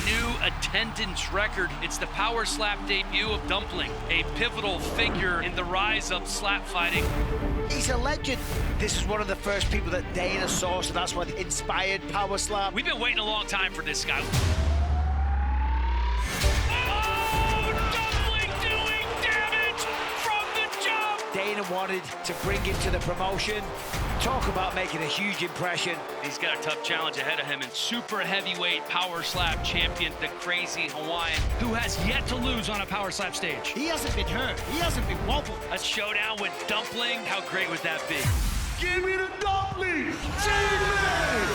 new attendance record. It's the power slap debut of Dumpling, a pivotal figure in the rise of slap fighting. He's a legend. This is one of the first people that Dana saw, so that's what inspired power slap. We've been waiting a long time for this guy. Dana wanted to bring him to the promotion. Talk about making a huge impression. He's got a tough challenge ahead of him, and super heavyweight power slap champion, the Crazy Hawaiian, who has yet to lose on a power slap stage. He hasn't been hurt. He hasn't been wobbled. A showdown with Dumpling, how great would that be? Give me the Dumpling! Seikmann!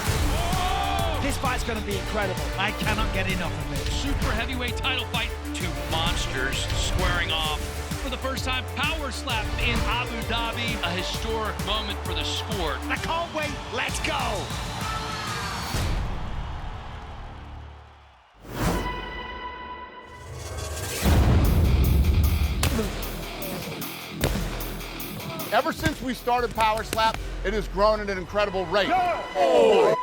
This fight's going to be incredible. I cannot get enough of it. Super heavyweight title fight. Two monsters squaring off. For the first time, power slap in Abu Dhabi, a historic moment for the sport. I can't wait, let's go! Ever since we started power slap, it has grown at an incredible rate. Yeah. Oh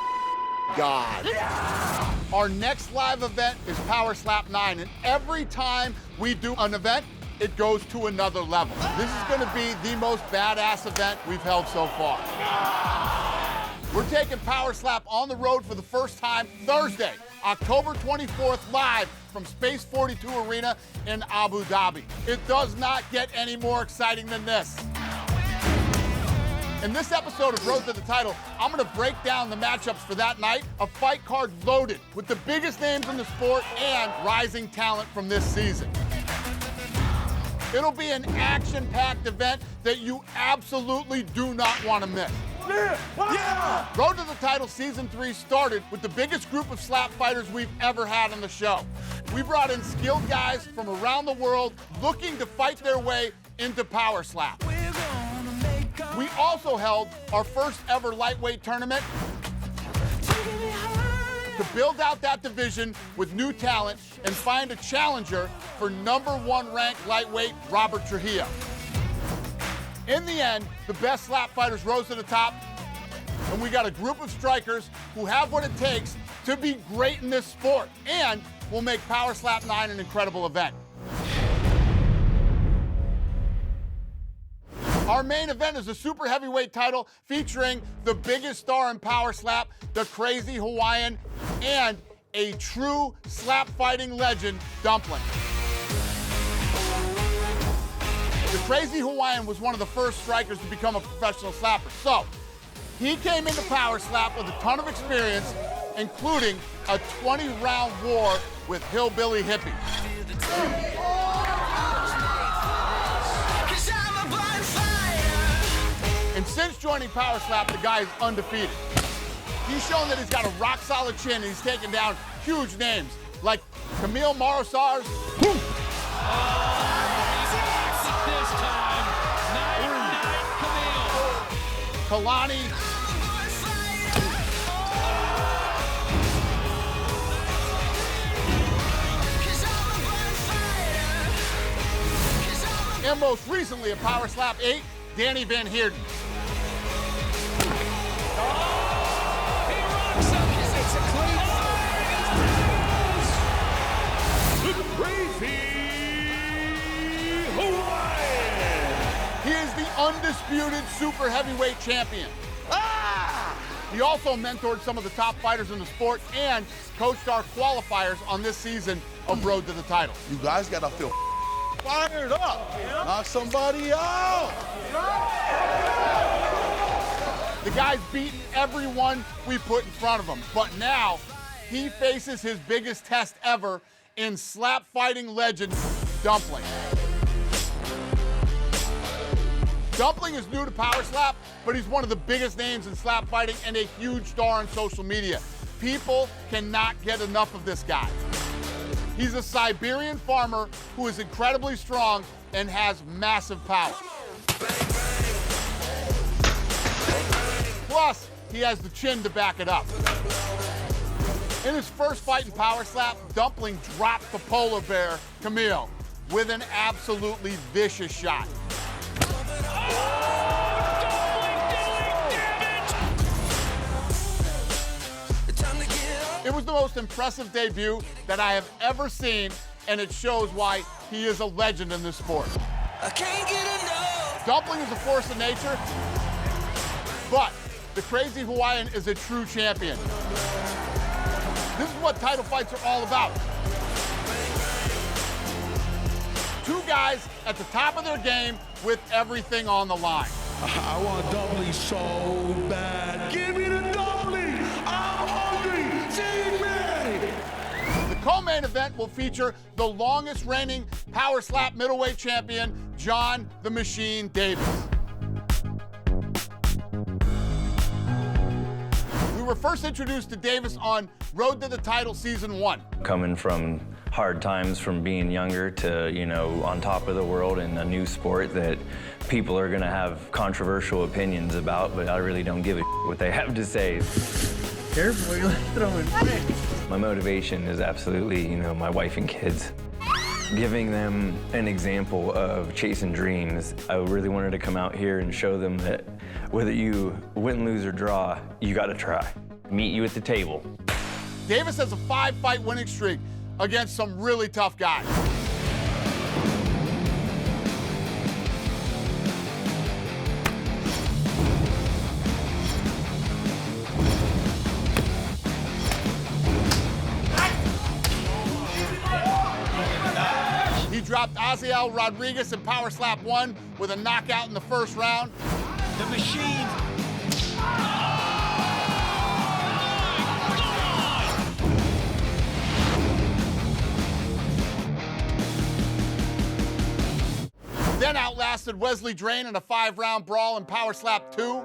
my God. Yeah. Our next live event is Power Slap 9, and every time we do an event, it goes to another level. This is gonna be the most badass event we've held so far. We're taking Power Slap on the road for the first time Thursday, October 24th, live from Space42 Arena in Abu Dhabi. It does not get any more exciting than this. In this episode of Road to the Title, I'm gonna break down the matchups for that night, a fight card loaded with the biggest names in the sport and rising talent from this season. It'll be an action-packed event that you absolutely do not want to miss. Yeah. Road to the Title Season 3 started with the biggest group of slap fighters we've ever had on the show. We brought in skilled guys from around the world looking to fight their way into power slap. We also held our first ever lightweight tournament to build out that division with new talent and find a challenger for #1 ranked lightweight Robert Trujillo. In the end, the best slap fighters rose to the top, and we got a group of strikers who have what it takes to be great in this sport and will make Power Slap 9 an incredible event. Our main event is a super heavyweight title featuring the biggest star in power slap, the Crazy Hawaiian, and a true slap fighting legend, Dumpling. The Crazy Hawaiian was one of the first strikers to become a professional slapper. So, he came into power slap with a ton of experience, including a 20-round war with hillbilly hippies. And since joining Power Slap, the guy is undefeated. He's shown that he's got a rock-solid chin, and he's taken down huge names like Camille Marosars, This time, night, Camille. Cataline, and most recently at Power Slap 8, Danny Van Heerden. Crazy Hawaiian. He is the undisputed super heavyweight champion. He also mentored some of the top fighters in the sport and coached our qualifiers on this season of Road to the Title. You guys gotta feel fired up. Knock somebody out. The guy's beaten everyone we put in front of him, but now he faces his biggest test ever in slap fighting legend, Dumpling. Dumpling is new to power slap, but he's one of the biggest names in slap fighting and a huge star on social media. People cannot get enough of this guy. He's a Siberian farmer who is incredibly strong and has massive power. Plus, he has the chin to back it up. In his first fight in power slap, Dumpling dropped the polar bear, Camille, with an absolutely vicious shot. In It was the most impressive debut that I have ever seen, and it shows why he is a legend in this sport. I can't get enough. Dumpling is a force of nature, but the Crazy Hawaiian is a true champion. This is what title fights are all about. Two guys at the top of their game with everything on the line. I want Dumpling so bad. Give me the Dumpling. I'm hungry. Seikmann. The co-main event will feature the longest reigning power slap middleweight champion, John the Machine Davis. We were first introduced to Davis on Road to the Title Season 1. Coming from hard times from being younger to, you know, on top of the world in a new sport that people are gonna have controversial opinions about, but I really don't give a what they have to say. Careful, you're throwing bricks. My motivation is absolutely, you know, my wife and kids. Giving them an example of chasing dreams. I really wanted to come out here and show them that whether you win, lose, or draw, you gotta try. Meet you at the table. Davis has a 5-fight winning streak against some really tough guys. He dropped Isaih Rodriguez in Power Slap 1 with a knockout in the first round. The Machine. Then outlasted Wesley Drain in a 5-round brawl in Power Slap 2.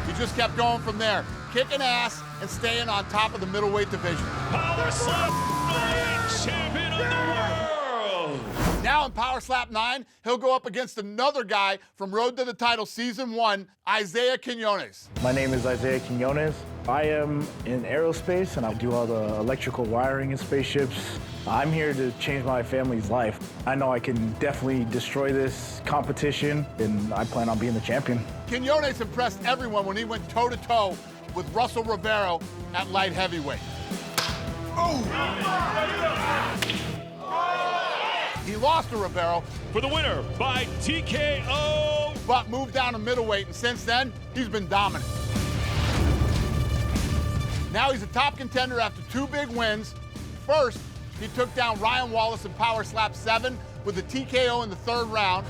He just kept going from there, kicking ass and staying on top of the middleweight division. Power Slap Middleweight Champion of the world. Now in Power Slap 9, he'll go up against another guy from Road to the Title Season 1, Isaih Quinones. My name is Isaih Quinones. I am in aerospace and I do all the electrical wiring in spaceships. I'm here to change my family's life. I know I can definitely destroy this competition and I plan on being the champion. Quinones impressed everyone when he went toe-to-toe with Russel Rivero at light heavyweight. He lost to Rivero, For the winner by TKO. but moved down to middleweight, and since then, he's been dominant. Now he's a top contender after 2 big wins. First, he took down Ryan Wallace in Power Slap 7 with a TKO in the 3rd round.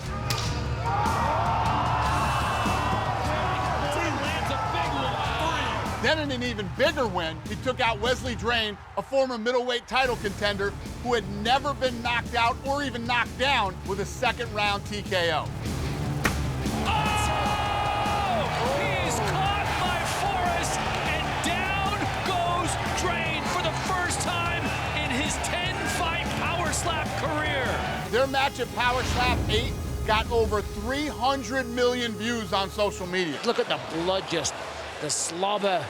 Then in an even bigger win, he took out Wesley Drain, a former middleweight title contender who had never been knocked out or even knocked down with a 2nd round TKO. He's caught by Forrest, and down goes Drain for the first time in his 10-fight Power Slap career. Their match at Power Slap 8 got over 300 million views on social media. Look at the blood, just the slobber.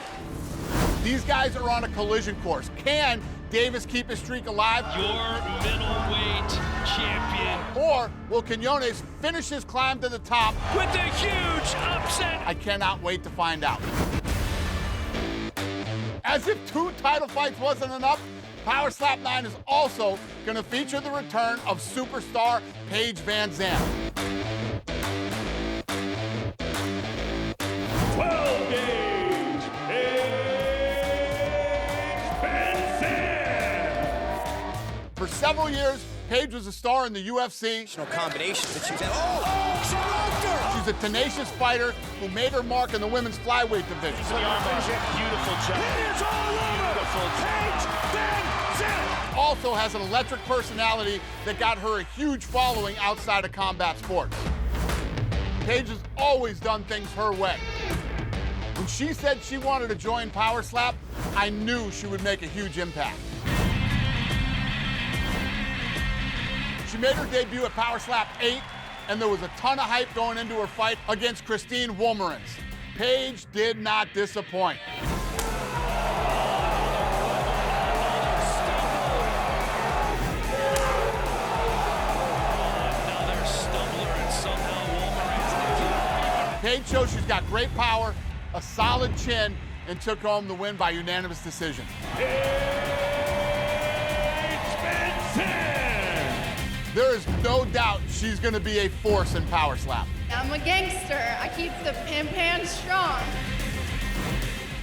These guys are on a collision course. Can Davis keep his streak alive? Your middleweight champion Or will Quinones finish his climb to the top? with a huge upset. I cannot wait to find out. As if 2 title fights wasn't enough, Power Slap 9 is also going to feature the return of superstar Paige VanZant. 12 gauge. Paige VanZant. For several years, Paige was a star in the UFC. Combinations that she's at. She's a tenacious fighter who made her mark in the women's flyweight division. Beautiful job. It is all over. Beautiful Paige VanZant. Also has an electric personality that got her a huge following outside of combat sports. Paige has always done things her way. When she said she wanted to join Power Slap, I knew she would make a huge impact. She made her debut at Power Slap 8, and there was a ton of hype going into her fight against Christine Wolmerins. Paige did not disappoint. Paige shows she's got great power, a solid chin, and took home the win by unanimous decision. There is no doubt she's going to be a force in power slap. I'm a gangster. I keep the pan strong.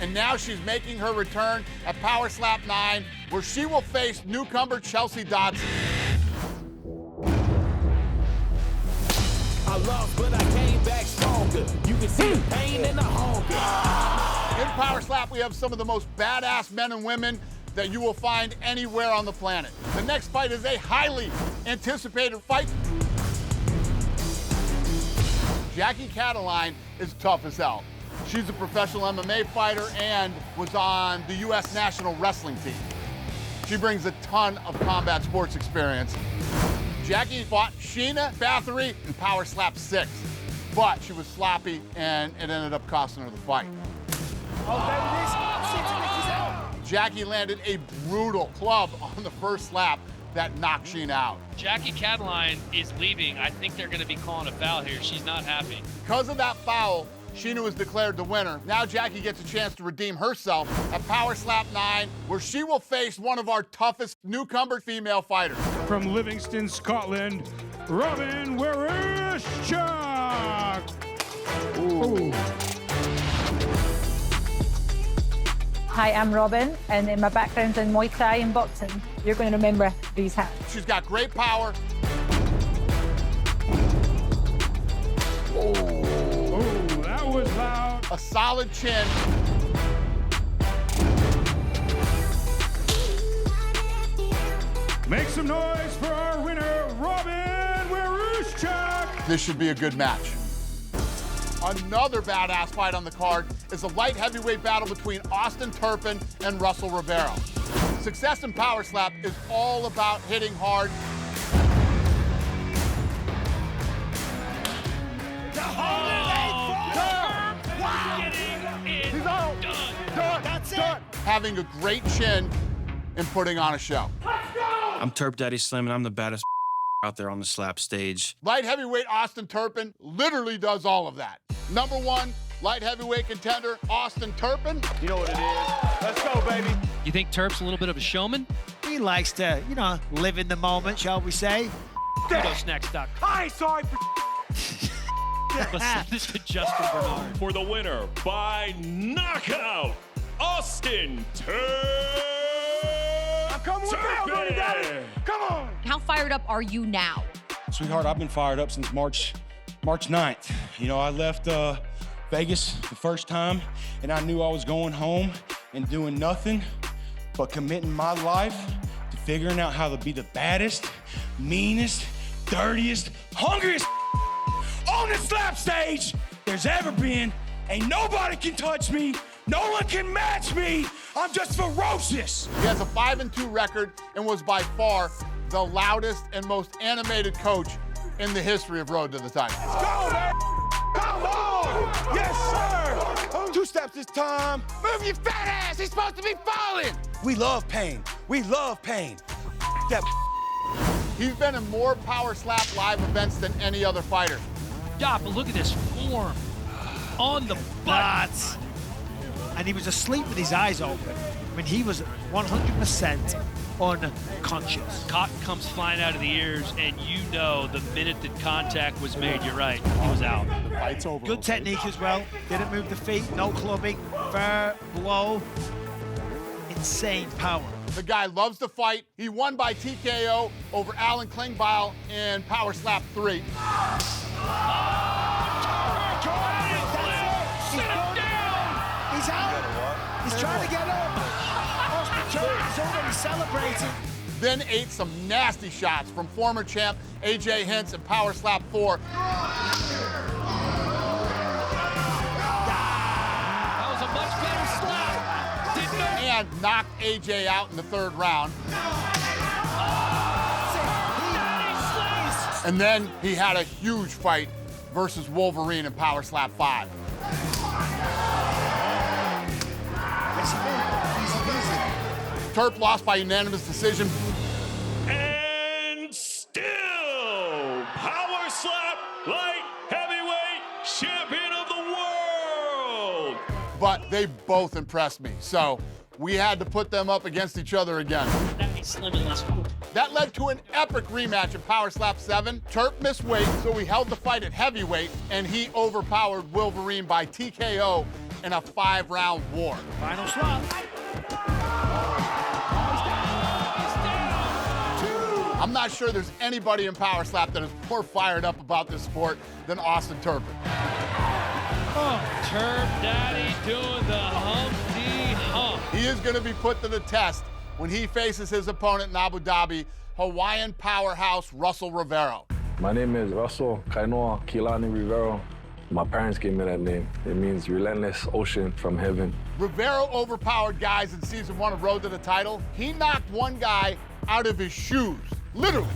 And now she's making her return at Power Slap 9, where she will face newcomer Chelsea Dodson. I lost, but I came back stronger. You can see the pain and the hunger. In Power Slap, we have some of the most badass men and women that you will find anywhere on the planet. The next fight is a highly anticipated fight. Jackie Cataline is tough as hell. She's a professional MMA fighter and was on the U.S. national wrestling team. She brings a ton of combat sports experience. Jackie fought Sheena Bathory in Power Slap 6, but she was sloppy and it ended up costing her the fight. Jackie landed a brutal club on the first slap that knocked Sheena out. Jackie Cataline is leaving. I think they're going to be calling a foul here. She's not happy. Because of that foul, Sheena was declared the winner. Now Jackie gets a chance to redeem herself at Power Slap 9, where she will face one of our toughest newcomer female fighters. From Livingston, Scotland, Robyn Wereshchuk. Ooh. Hi, I'm Robyn, and my background's in Muay Thai and boxing. You're going to remember these hats. She's got great power. Oh, that was loud. A solid chin. Make some noise for our winner, Robyn Wereshchuk. This should be a good match. Another badass fight on the card is a light heavyweight battle between Austin Turpin and Russel Rivero. Success in Power Slap is all about hitting hard. He's out. Done. That's it. Having a great chin and putting on a show. I'm Turp Daddy Slim, and I'm the baddest out there on the slap stage. Light heavyweight Austin Turpin literally does all of that. Number 1 light heavyweight contender, Austin Turpin. You know what it is. Let's go, baby. You think Turp's a little bit of a showman? He likes to, you know, live in the moment, shall we say. KudosNext.com. I ain't sorry for Let's send this to Justin Bernard. For the winner by knockout, Austin Turpin. Come with me, Daddy. Come on. How fired up are you now? Sweetheart, I've been fired up since March 9th. You know, I left Vegas the first time, and I knew I was going home and doing nothing but committing my life to figuring out how to be the baddest, meanest, dirtiest, hungriest on the slap stage there's ever been. Ain't nobody can touch me. No one can match me. I'm just ferocious. He has a 5-2 record and was by far the loudest and most animated coach in the history of Road to the Title. Let's go, man. Come on. Yes, sir. 2 steps this time. Move your fat ass. He's supposed to be falling. We love pain. We love pain. That. He's been in more Power Slap live events than any other fighter. Yeah, but look at this form on the butt. And he was asleep with his eyes open. I mean, he was 100% unconscious. Cotton comes flying out of the ears, and you know the minute that contact was made, you're right, he was out. The fight's over. Good technique as well. Didn't move the feet, no clubbing, fair blow. Insane power. The guy loves to fight. He won by TKO over Alan Klingbeil in Power Slap 3. He's out. He's trying to get up. Austin Turpin's already celebrating. Then ate some nasty shots from former champ AJ Hinch in Power Slap 4. That was a much better slap. Didn't know. And knocked AJ out in the 3rd round. And then he had a huge fight versus Wolverine in Power Slap 5. Turp lost by unanimous decision. And still, Power Slap light heavyweight champion of the but they both impressed me. So we had to put them up against each other again. That led to an epic rematch in Power Slap 7. Turp missed weight, so we held the fight at heavyweight, and he overpowered Wolverine by TKO in a 5-round war. Final slap. I'm not sure there's anybody in Power Slap that is more fired up about this sport than Austin Turpin. Oh, Turp Daddy doing the Humpty Hump. He is going to be put to the test when he faces his opponent in Abu Dhabi, Hawaiian powerhouse Russel Rivero. My name is Russel Rivero. My parents gave me that name. It means relentless ocean from heaven. Rivero overpowered guys in season 1 of Road to the Title. He knocked one guy out of his shoes, literally.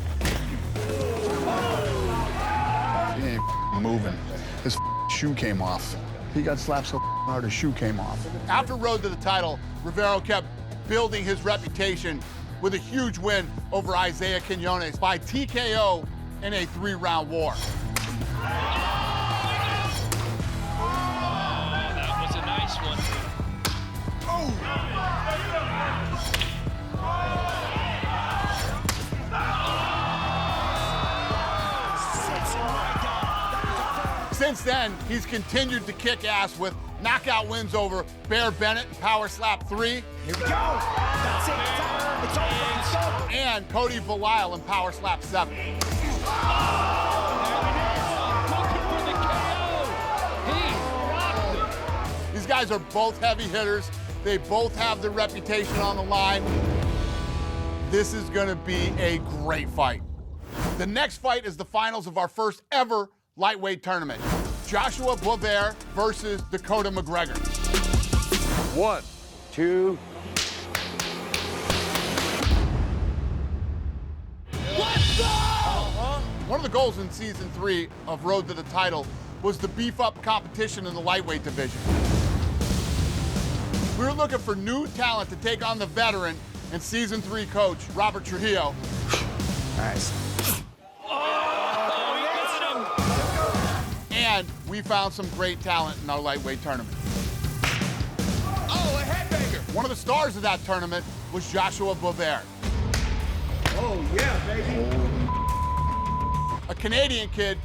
He ain't moving. His shoe came off. He got slapped so hard his shoe came off. After Road to the Title, Rivero kept building his reputation with a huge win over Isaih Quinones by TKO in a 3-round war. That was a nice one. Since then, he's continued to kick ass with knockout wins over Bear Bennett in Power Slap 3. Here we go. That's it. It's over. And Cody Belisle in Power Slap 7. These guys are both heavy hitters. They both have their reputation on the line. This is going to be a great fight. The next fight is the finals of our first ever lightweight tournament. Joshua Boisvert versus Dakota McGregor. 1, 2. Let's go! One of the goals in season 3 of Road to the Title was to beef up competition in the lightweight division. We were looking for new talent to take on the veteran and season 3 coach, Robert Trujillo. Nice. And we found some great talent in our lightweight tournament. Oh, a headbanger! One of the stars of that tournament was Joshua Boisvert. Oh, yeah, baby. A Canadian kid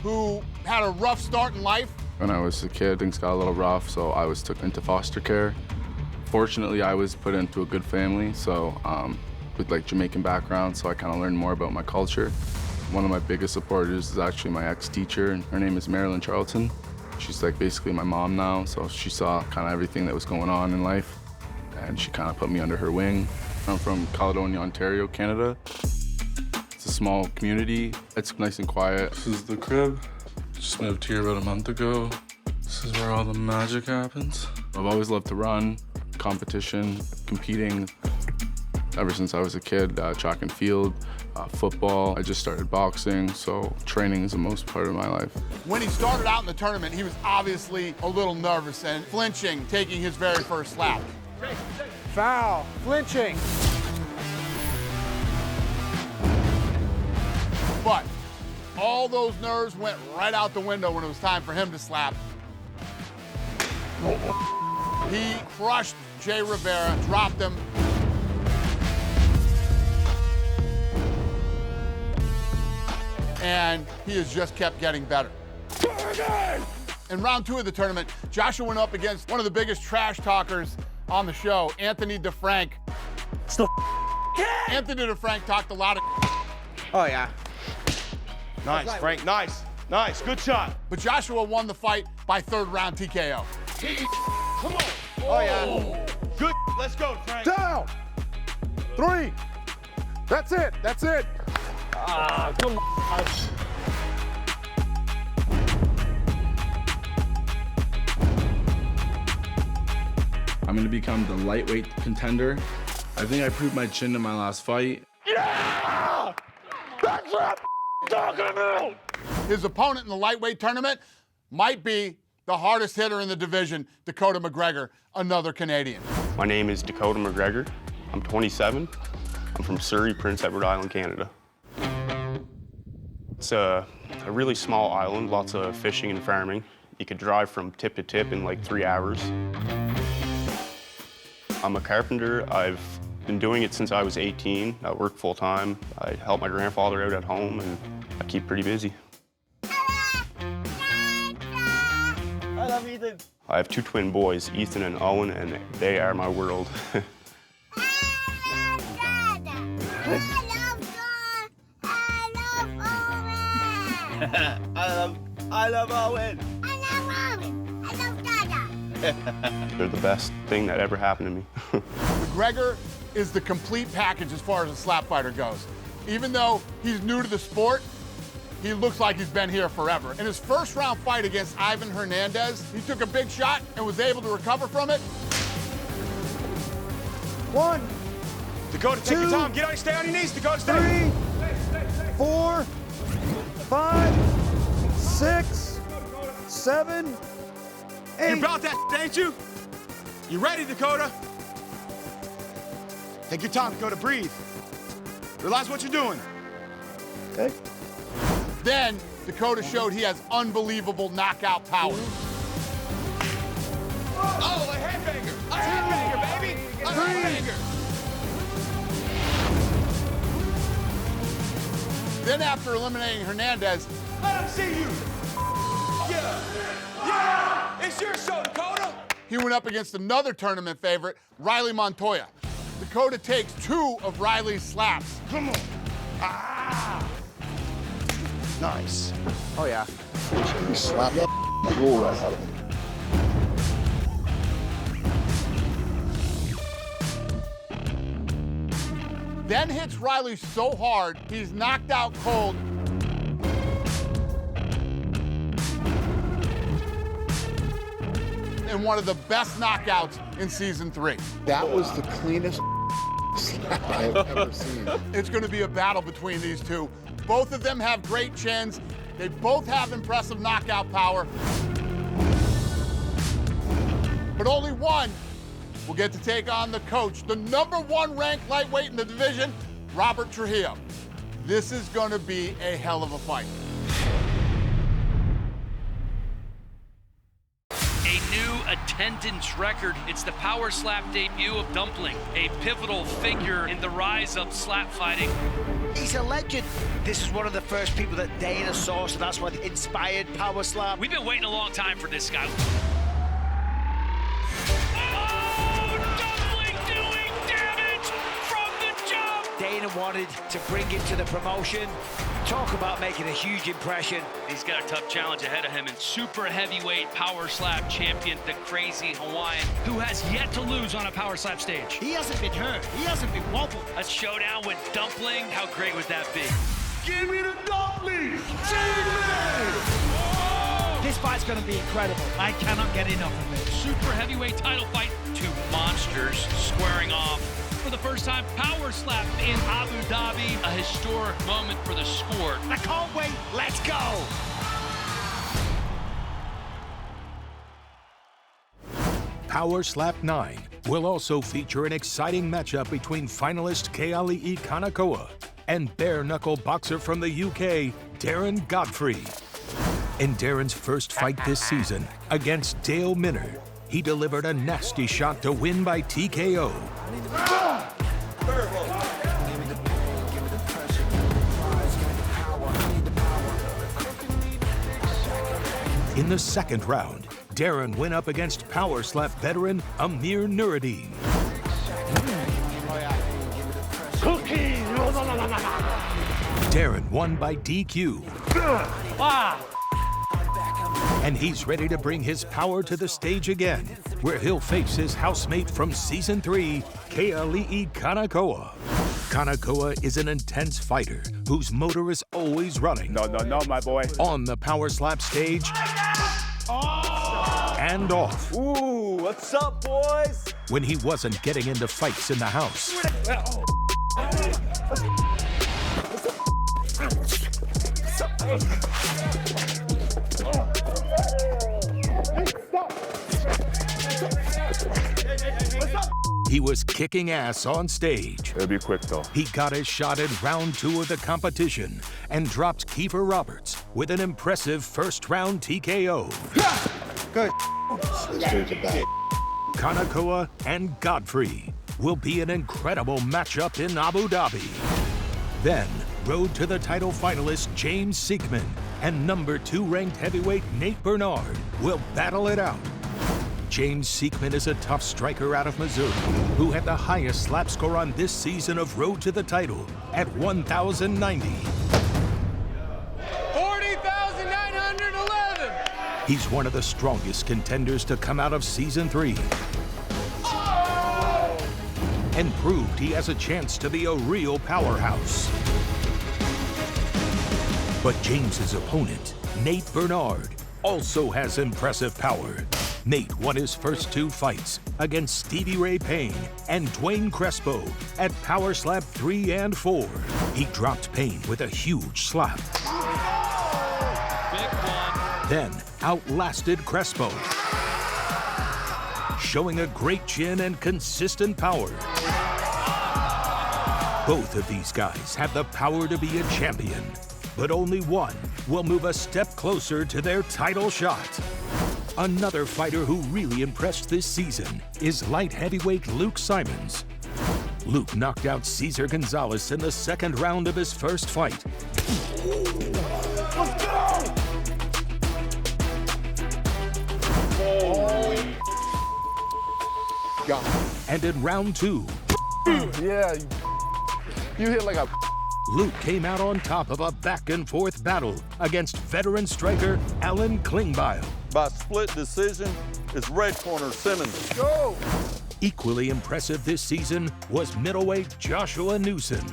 who had a rough start in life. When I was a kid, things got a little rough, so I was taken into foster care. Fortunately, I was put into a good family, so with like Jamaican background, so I kind of learned more about my culture. One of my biggest supporters is actually my ex-teacher, and her name is Marilyn Charlton. She's like basically my mom now, so she saw kind of everything that was going on in life, and she kind of put me under her wing. I'm from Caledonia, Ontario, Canada. It's a small community. It's nice and quiet. This is the crib. Just moved here about a month ago. This is where all the magic happens. I've always loved to run, competition, competing. Ever since I was a kid, track and field, football. I just started boxing, so training is the most part of my life. When he started out in the tournament, he was obviously a little nervous and flinching, taking his very first slap. Foul, flinching. But all those nerves went right out the window when it was time for him to slap. He crushed Jay Rivera, dropped him. And he has just kept getting better. In round 2 of the tournament, Joshua went up against one of the biggest trash talkers on the show, Anthony DeFrank. Anthony DeFrank talked a lot of. Oh, yeah. Nice, Frank, nice. Nice, good shot. But Joshua won the fight by 3rd round TKO. Come on. Oh, yeah. Good, let's go, Frank. Down. 3. That's it, that's it. Ah, come on. I'm gonna become the lightweight contender. I think I proved my chin in my last fight. Yeah! That's what I'm talking about! His opponent in the lightweight tournament might be the hardest hitter in the division, Dakota McGregor, another Canadian. My name is Dakota McGregor. I'm 27. I'm from Surrey, Prince Edward Island, Canada. It's a really small island, lots of fishing and farming. You could drive from tip to tip in like 3 hours. I'm a carpenter. I've been doing it since I was 18. I work full time. I help my grandfather out at home, and I keep pretty busy. I love Ethan. I have 2 twin boys, Ethan and Owen, and they are my world. I love Owen. They're the best thing that ever happened to me. McGregor is the complete package as far as a slap fighter goes. Even though he's new to the sport, he looks like he's been here forever. In his first round fight against Ivan Hernandez, he took a big shot and was able to recover from it. 1, Dakota, take your time. Get on, stay on your knees, Dakota, stay. 3, 4, 5, 6, 7, 8. You about that, ain't you? You ready, Dakota? Take your time, Dakota, breathe. Realize what you're doing. Okay. Then Dakota showed he has unbelievable knockout power. Oh, a headbanger! A headbanger, baby! A headbanger! Then after eliminating Hernandez, let him see you! Yeah! Yeah! It's your show, Dakota! He went up against another tournament favorite, Riley Montoya. Dakota takes 2 of Riley's slaps. Come on! Ah! Nice. Oh, yeah. He slapped the roll right out of him. Then hits Riley so hard, he's knocked out cold. And one of the best knockouts in season 3. That was the cleanest slap I've ever seen. It's going to be a battle between these two. Both of them have great chins. They both have impressive knockout power. But only one will get to take on the coach, the #1 ranked lightweight in the division, Robert Trujillo. This is going to be a hell of a fight. A new attendance record. It's the power slap debut of Dumpling, a pivotal figure in the rise of slap fighting. He's a legend. This is one of the first people that Dana saw, so that's what inspired power slap. We've been waiting a long time for this guy. Dana wanted to bring him to the promotion. Talk about making a huge impression. He's got a tough challenge ahead of him, and super heavyweight power slap champion, the Crazy Hawaiian, who has yet to lose on a power slap stage. He hasn't been hurt. He hasn't been wobbled. A showdown with Dumpling. How great would that be? Give me the Dumpling! Seikmann! This fight's going to be incredible. I cannot get enough of it. Super heavyweight title fight. 2 monsters squaring off. For the first time, power slap in Abu Dhabi, a historic moment for the sport. I can't wait. Let's go. Power Slap 9 will also feature an exciting matchup between finalist Isaih Quinones and bare-knuckle boxer from the UK, Darren Godfrey. In Darren's first fight this season against Dale Minner, he delivered a nasty shot to win by TKO. In the second round, Darren went up against power slap veteran Amir Nuruddin. Darren won by DQ. And he's ready to bring his power to the stage again, where he'll face his housemate from Season 3, Isaih Kanakoa. Kanakoa is an intense fighter whose motor is always running. No, my boy. On the power slap stage and off. Ooh, what's up, boys? When he wasn't getting into fights in the house. He was kicking ass on stage. It'll be quick, though. He got his shot in round 2 of the competition and dropped Kiefer Roberts with an impressive first-round TKO. Good. Kanakoa and Godfrey will be an incredible matchup in Abu Dhabi. Then, road to the title finalist James Seikmann and #2 ranked heavyweight Nate Burnard will battle it out. James Seikmann is a tough striker out of Missouri who had the highest slap score on this season of Road to the Title at 1,090. 40,911! He's one of the strongest contenders to come out of Season 3. And proved he has a chance to be a real powerhouse. But James's opponent, Nate Burnard, also has impressive power. Nate won his first 2 fights against Stevie Ray Payne and Dwayne Crespo at Power Slap 3 and 4. He dropped Payne with a huge slap. Big one. Then outlasted Crespo, showing a great chin and consistent power. Both of these guys have the power to be a champion, but only one will move a step closer to their title shot. Another fighter who really impressed this season is light heavyweight Luke Simons. Luke knocked out Cesar Gonzalez in the second round of his first fight. Let's go! God. And in round 2, Yeah, you hit like a... Luke came out on top of a back-and-forth battle against veteran striker Alan Klingbeil. By split decision, it's red corner Simmons. Go! Equally impressive this season was middleweight Joshua Newson.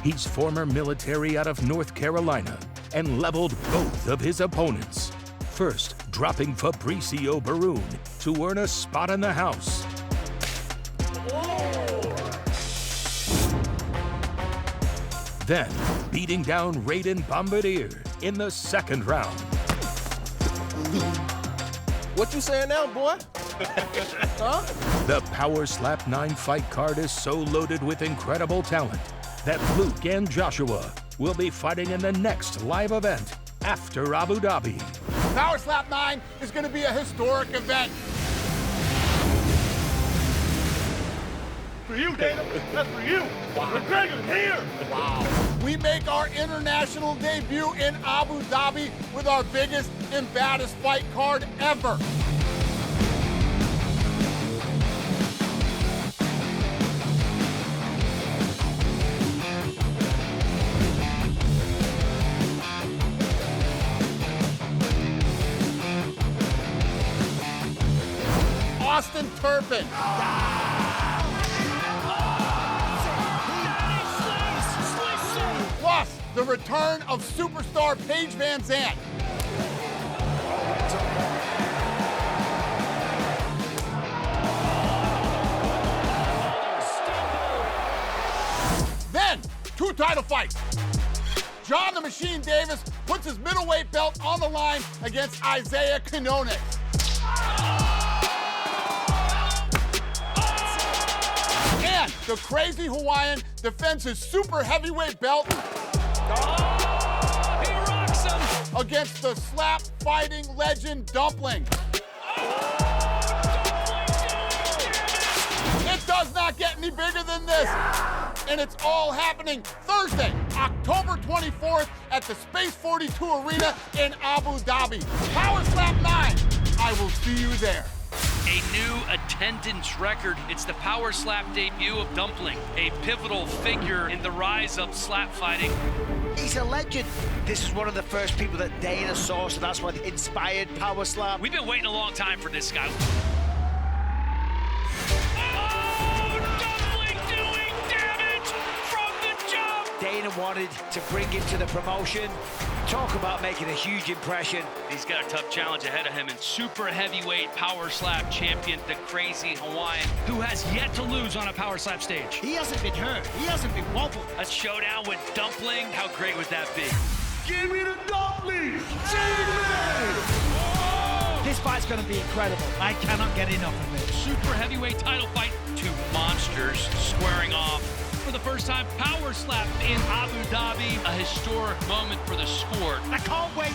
He's former military out of North Carolina and leveled both of his opponents. First, dropping Fabricio Barun to earn a spot in the house. Then, beating down Raiden Bombardier in the second round. What you saying now, boy? Huh? The Power Slap 9 fight card is so loaded with incredible talent that Luke and Joshua will be fighting in the next live event after Abu Dhabi. Power Slap 9 is going to be a historic event. For you, Dana. That's for you. McGregor here. Wow. We make our international debut in Abu Dhabi with our biggest and baddest fight card ever. Austin Turpin. Plus, the return of superstar Paige VanZant. Then, 2 title fights. John the Machine Davis puts his middleweight belt on the line against Isaih Quinones. And the Crazy Hawaiian defends his super heavyweight belt He rocks him. against the slap fighting legend Dumpling. It does not get any bigger than this. And it's all happening Thursday, October 24th at the Space42 Arena in Abu Dhabi. Power Slap 9. I will see you there. A new attendance record. It's the Power Slap debut of Dumpling, a pivotal figure in the rise of slap fighting. He's a legend. This is one of the first people that Dana saw, so that's what inspired Power Slap. We've been waiting a long time for this guy. Dana wanted to bring him to the promotion. Talk about making a huge impression. He's got a tough challenge ahead of him, and super heavyweight Power Slap champion, the Crazy Hawaiian, who has yet to lose on a Power Slap stage. He hasn't been hurt. He hasn't been wobbled. A showdown with Dumpling, how great would that be? Give me the Dumpling! This fight's going to be incredible. I cannot get enough of it. Super heavyweight title fight, 2 monsters squaring off. for the first time. Power slap in Abu Dhabi, a historic moment for the sport. I can't wait